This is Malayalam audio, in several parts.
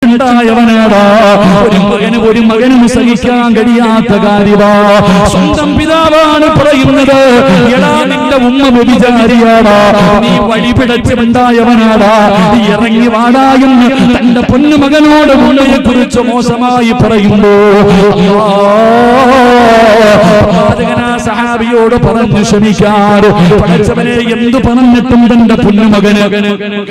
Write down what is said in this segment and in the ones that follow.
പിടിച്ചുണ്ടായവനാടാ. ഒരു മകനും സഹിക്കാൻ കഴിയാത്ത കാര്യമാ. സ്വന്തം പിതാവാണ് പറയുന്നത്, എടാ നിന്റെ ഉമ്മ വ്യഭിചാരിയാടാ, നീ വഴി പിടച്ചുണ്ടായവനാടാ, ഇറങ്ങി വാടാ എന്ന് തന്റെ പൊന്നുമകനോട് ഉമ്മയെ കുറിച്ച് മോശമായി പറയുമ്പോ സഹാബിയോട് പറഞ്ഞു ക്ഷമിക്കാറ്. പഠിച്ചവനെ എന്തു പറഞ്ഞിട്ടും തന്റെ പൊന്നുമകന്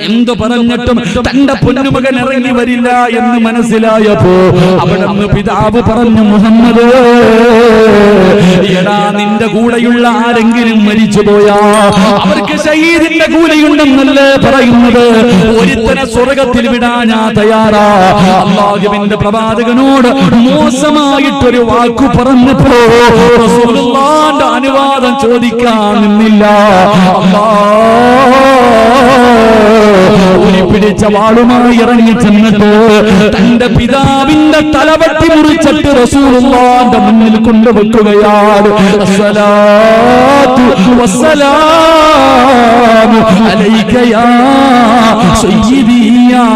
എന്തു പറഞ്ഞിട്ടും തന്റെ പൊന്നുമകൻ ഇറങ്ങി വരില്ല എന്ന് മനസ്സിലായപ്പോ അവിടുന്ന് പിതാവ് പറഞ്ഞു, മുഹമ്മദ് എടാ നിന്റെ കൂടെയുള്ള ആരെങ്കിലും മരിച്ചുപോയാ അവർക്ക് ശഹീദിന്റെ കൂലിയുണ്ടെന്നല്ലേ പറയുന്നത്. ഒരുത്തനെ സ്വർഗത്തിൽ വിടാൻ ഞാൻ തയ്യാറാ. അല്ലാഹുവിന്റെ പ്രവാചകനോട് മോശമായിട്ടൊരു വാക്കു പറഞ്ഞപ്പോ റസൂലുള്ളാഹിന്റെ അനുവാദം ചോദിക്കാൻ നിന്നില്ല. പിടിച്ച വാളുമായി ഇറങ്ങി ചെന്നിട്ട് തന്റെ പിതാവിന്റെ തലവെട്ടി മുറിച്ചിട്ട് റസൂലുള്ളാഹിന്റെ മുന്നിൽ കൊണ്ടുവെക്കുകയാണ്. അസ്സലാത്തു വസ്സലാമു അലൈക യാ സയ്യിദി യാ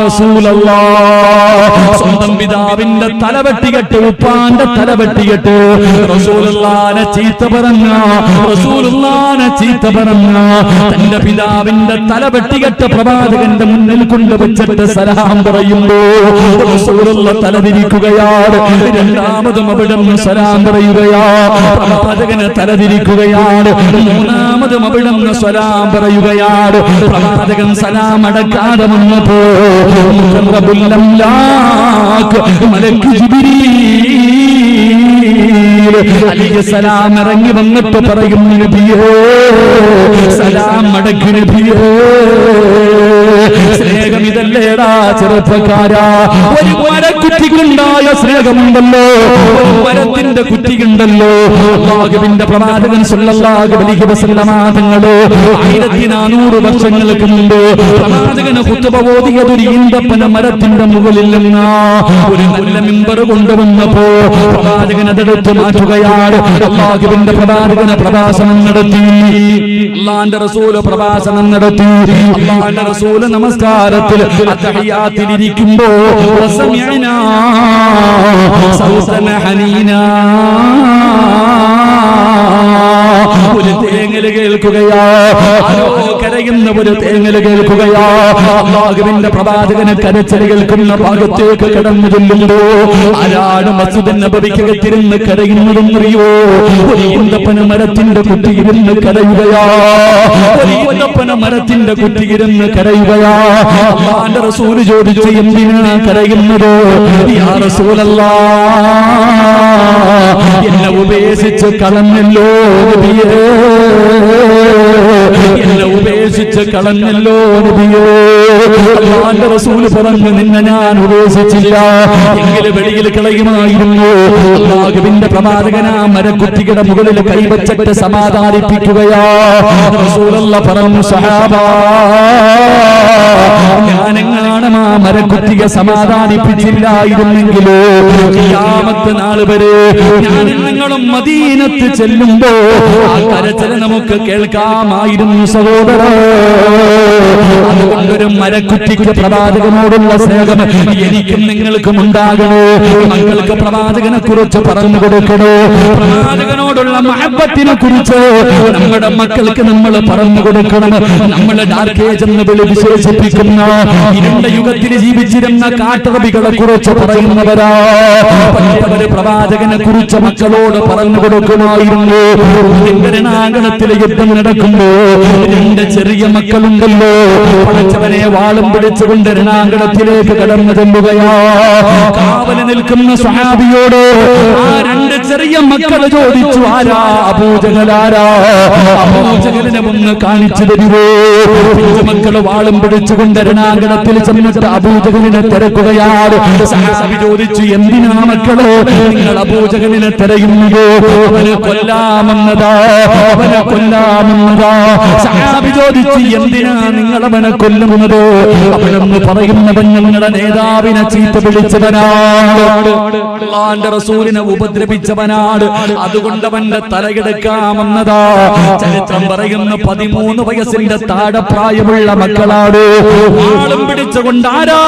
റസൂലല്ലാഹ്. സ്വന്തം പിതാവിന്റെ തലവെട്ടികെട്ട് ഉപ്പാന്റെ തലവെട്ടികെട്ട് റസൂലുള്ളാഹിനെ ചീത്ത പറഞ്ഞ തന്റെ പിതാവിന്റെ തലവെട്ടികെട്ട് പ്രവാചകന്റെ മുന്നിൽ കൊണ്ടുവച്ചിട്ട് സലാം പറയുമ്പോ റസൂലുള്ളാഹി തലതിരിക്കുകയാണ്. രണ്ടാമതും അവിടുന്ന് സലാം പറയുകയാണ്. പ്രവാചകന് തലതിരിക്കുകയാണ്. മൂന്നാമതും അവിടുന്ന് സലാം പറയുകയാണ്. പ്രവാചകൻ സലാം അടക്കാതെ വന്നപ്പോ മലക്ക് ജിബ്രീൽ അലൈഹിസ്സലാം ഇറങ്ങി വന്നിട്ട് പറയും, നബിയേ സലാം മടക്ക് നബിയേ. സ്നേഹം ഇതല്ലേടാ ചെറുപ്പക്കാരാ. ഒരു മരക്കുറ്റിക്കുണ്ടായ സ്നേഹമുണ്ടല്ലോ, ഒരു മരത്തിന്റെ കുറ്റിയുണ്ടല്ലോ. അല്ലാഹുവിന്റെ പ്രവാചകൻ സല്ലല്ലാഹു അലൈഹി വസല്ലമ തങ്ങള് 1400 വർഷങ്ങൾക്ക് മുമ്പ് പ്രവാചകന് ഖുത്ബ ഓതിയത് ഒരു ഈന്തപ്പന മരത്തിന്റെ മുകളിൽ നിന്ന് ഒരു നല്ല മിമ്പർ കൊണ്ടുവന്നപ്പോ പ്രവാചകൻ അതെടുത്ത് മാറ്റുകയാണ്. അല്ലാഹുവിന്റെ പ്രവാചകന് പ്രഭാഷണം നടത്തി. അല്ലാഹുവിന്റെ റസൂല് പ്രഭാഷണം നടത്തി. അല്ലാഹുവിന്റെ റസൂല് നമസ്കാരത്തിൽ അത്തഹിയാത്തിൽ ഇരിക്കുമ്പോ വസമിഅനാ സൗതന ഹനീനാ ഒരു തേങ്ങല് കേൾക്കുകയാ. ആരോ കരയുന്ന ഒരു തേങ്ങല് കേൾക്കുകയാ. അല്ലാഹുവിന്റെ പ്രവാചകന് കരച്ചിൽ കേൾക്കുന്ന ഭാഗത്തേക്ക് കടന്നു ചെല്ലുമ്പോ ആരാണ് മസ്ജിദുൻ നബവിക്കകത്തിരുന്ന് കരയുന്നതെന്നറിയോ? ഒരു ഈന്തപ്പന മരത്തിന്റെ കുറ്റിയിരുന്ന് കരയുകയാ. ഒരു ഈന്തപ്പന മരത്തിന്റെ കുറ്റിയിരുന്ന് കരയുകയാ. അല്ലാഹുവിന്റെ റസൂൽ ചോദിച്ചു, എന്തിനാ കരയുന്നത്? യാ റസൂലല്ലാഹ്, എന്നെ ഉപേക്ഷിച്ച് കളഞ്ഞല്ലോ നബിയേ, എന്നെ ഉപേക്ഷിച്ച് കളഞ്ഞല്ലോ നബിയേ. അല്ലാഹുവിന്റെ റസൂൽ പറഞ്ഞു, നിന്നെ ഞാൻ ഉപേക്ഷിച്ചില്ല, എങ്കിലും വെളിയിൽ കളയുമായിരുന്നു. അല്ലാഹുവിന്റെ പ്രവാചകൻ ആ മരക്കുറ്റിയുടെ മുകളിൽ കൈവച്ചിട്ട് സമാധാനിപ്പിക്കുകയാ. റസൂലുള്ളാഹി പറഞ്ഞു, സഹാബാ ഞാനെങ്ങാനും ആ മരക്കുറ്റിയെ സമാധാനിപ്പിച്ചില്ലായിരുന്നെങ്കിലോ ഖിയാമത്ത് നാൾ വരെ ഞാൻ നിങ്ങളും മദീനത്ത് ചെല്ലുമ്പോ ആ കരച്ചിൽ നമുക്ക് കേൾക്കാമായിരുന്നു സഹോദരാ. അതുകൊണ്ടൊരു മരക്കുറ്റിക്ക് പ്രവാചകനോടുള്ള സ്നേഹം എനിക്കും നിങ്ങൾക്കും ഉണ്ടാകണോ? മക്കൾക്ക് പ്രവാചകനെ കുറിച്ച് പറഞ്ഞു കൊടുക്കണോ? പ്രവാചകനോടുള്ള മഹബത്തിനെ കുറിച്ച് നമ്മുടെ മക്കൾക്ക് നമ്മൾ പറഞ്ഞു കൊടുക്കണം. നമ്മൾ ഡാർക്ക് ഏജ് എന്ന് വിശേഷിപ്പിക്കുന്ന ഇരുണ്ട യുഗത്തിൽ ജീവിച്ചിരുന്ന കാട്ടറബികളെ കുറിച്ച് പറയുന്നവരാ. പണ്ടവര് പ്രവാചകനെ കുറിച്ച് മക്കളോട് പറഞ്ഞു കൊടുക്കുമായിരുന്നു. രണാങ്കണത്തിലെ യുദ്ധം നടക്കുമ്പോ രണ്ട് ചെറിയ മക്കളുണ്ടല്ലോ, പടച്ചവനെ വാളും പിടിച്ചുകൊണ്ട് രണാങ്കണത്തിലേക്ക് കടന്നു ചെല്ലുകയാ. കാവല് നിൽക്കുന്ന സ്വഹാബിയോട് ആ രണ്ട് ചെറിയ മക്കൾ ചോദിച്ചു, ആരാ അബൂജഹലാരാ? അബൂജഹലിനെ ഒന്ന് കാണിച്ചു തരുവോ? മക്കള് വാളും പിടിച്ചുകൊണ്ട് രണാങ്കണത്തിൽ ചെന്നിട്ട് അബൂജഹലിനെ തിരക്കുകയാണ്. സ്വഹാബി ചോദിച്ചു, എന്തിനാ മക്കള് നിങ്ങൾ അബൂജഹലിനെ തിരയുന്നത്? അവനെ കൊല്ലാമെന്നതാ, അവനെ കൊല്ലാമെന്നതാ. സ്വഹാബി ചോദിച്ചു, എന്തിനാ നിങ്ങൾ അവനെ കൊല്ലുന്നത്? അവനെന്ന് പറയുന്നവൻ ഞങ്ങളുടെ നേതാവിനെ ചീത്ത വിളിച്ചവനാണ്, അല്ലാഹുവിന്റെ റസൂലിനെ ഉപദ്രവിച്ചവനാണ്, അതുകൊണ്ട് അവന്റെ തലയെടുക്കാമെന്നതാ. ചരിത്രം പറയുന്ന 13 വയസ്സിന്റെ താഴെ പ്രായമുള്ള മക്കളാണ്. വാളും പിടിച്ചുകൊണ്ട് ആരാ